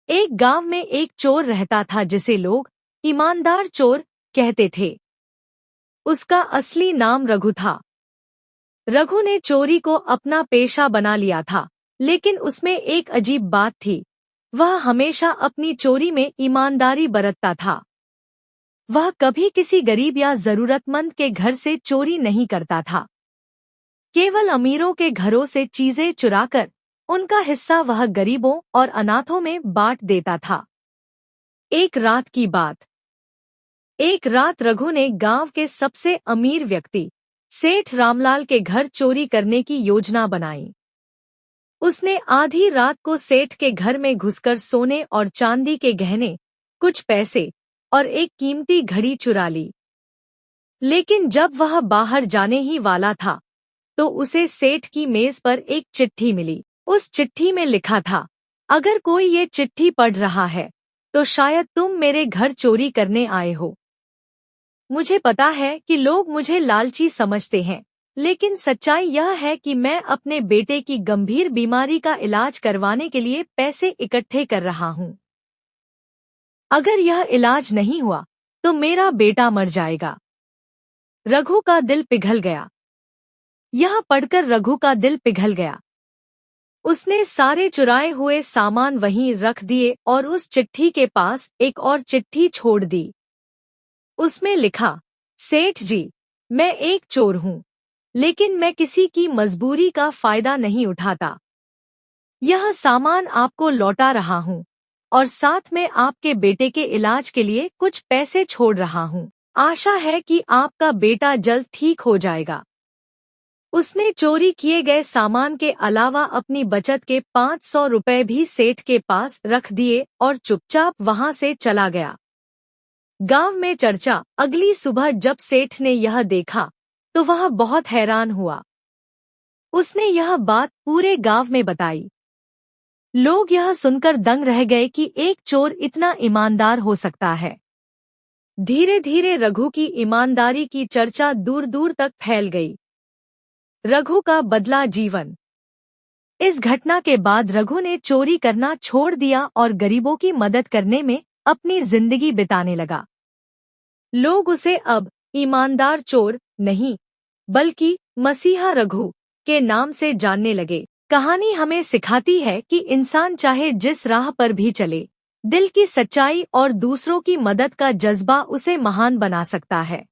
एक गांव में एक चोर रहता था जिसे लोग ईमानदार चोर कहते थे। उसका असली नाम रघु था। रघु ने चोरी को अपना पेशा बना लिया था, लेकिन उसमें एक अजीब बात थी। वह हमेशा अपनी चोरी में ईमानदारी बरतता था। वह कभी किसी गरीब या जरूरतमंद के घर से चोरी नहीं करता था। केवल अमीरों के घरों से चीजें चुराकर उनका हिस्सा वह गरीबों और अनाथों में बांट देता था। एक रात की बात। एक रात रघु ने गांव के सबसे अमीर व्यक्ति सेठ रामलाल के घर चोरी करने की योजना बनाई। उसने आधी रात को सेठ के घर में घुसकर सोने और चांदी के गहने, कुछ पैसे और एक कीमती घड़ी चुरा ली। लेकिन जब वह बाहर जाने ही वाला था तो उसे सेठ की मेज पर एक चिट्ठी मिली। उस चिट्ठी में लिखा था, अगर कोई ये चिट्ठी पढ़ रहा है तो शायद तुम मेरे घर चोरी करने आए हो। मुझे पता है कि लोग मुझे लालची समझते हैं, लेकिन सच्चाई यह है कि मैं अपने बेटे की गंभीर बीमारी का इलाज करवाने के लिए पैसे इकट्ठे कर रहा हूँ। अगर यह इलाज नहीं हुआ तो मेरा बेटा मर जाएगा। रघु का दिल पिघल गया। यह पढ़कर रघु का दिल पिघल गया। उसने सारे चुराए हुए सामान वहीं रख दिए और उस चिट्ठी के पास एक और चिट्ठी छोड़ दी। उसमें लिखा, सेठ जी, मैं एक चोर हूँ, लेकिन मैं किसी की मजबूरी का फायदा नहीं उठाता। यह सामान आपको लौटा रहा हूँ और साथ में आपके बेटे के इलाज के लिए कुछ पैसे छोड़ रहा हूँ। आशा है कि आपका बेटा जल्द ठीक हो जाएगा। उसने चोरी किए गए सामान के अलावा अपनी बचत के 500 रुपए भी सेठ के पास रख दिए और चुपचाप वहां से चला गया। गांव में चर्चा। अगली सुबह जब सेठ ने यह देखा तो वह बहुत हैरान हुआ। उसने यह बात पूरे गांव में बताई। लोग यह सुनकर दंग रह गए कि एक चोर इतना ईमानदार हो सकता है। धीरे धीरे रघु की ईमानदारी की चर्चा दूर दूर तक फैल गई। रघु का बदला जीवन। इस घटना के बाद रघु ने चोरी करना छोड़ दिया और गरीबों की मदद करने में अपनी जिंदगी बिताने लगा। लोग उसे अब ईमानदार चोर नहीं, बल्कि मसीहा रघु के नाम से जानने लगे। कहानी हमें सिखाती है कि इंसान चाहे जिस राह पर भी चले, दिल की सच्चाई और दूसरों की मदद का जज्बा उसे महान बना सकता है।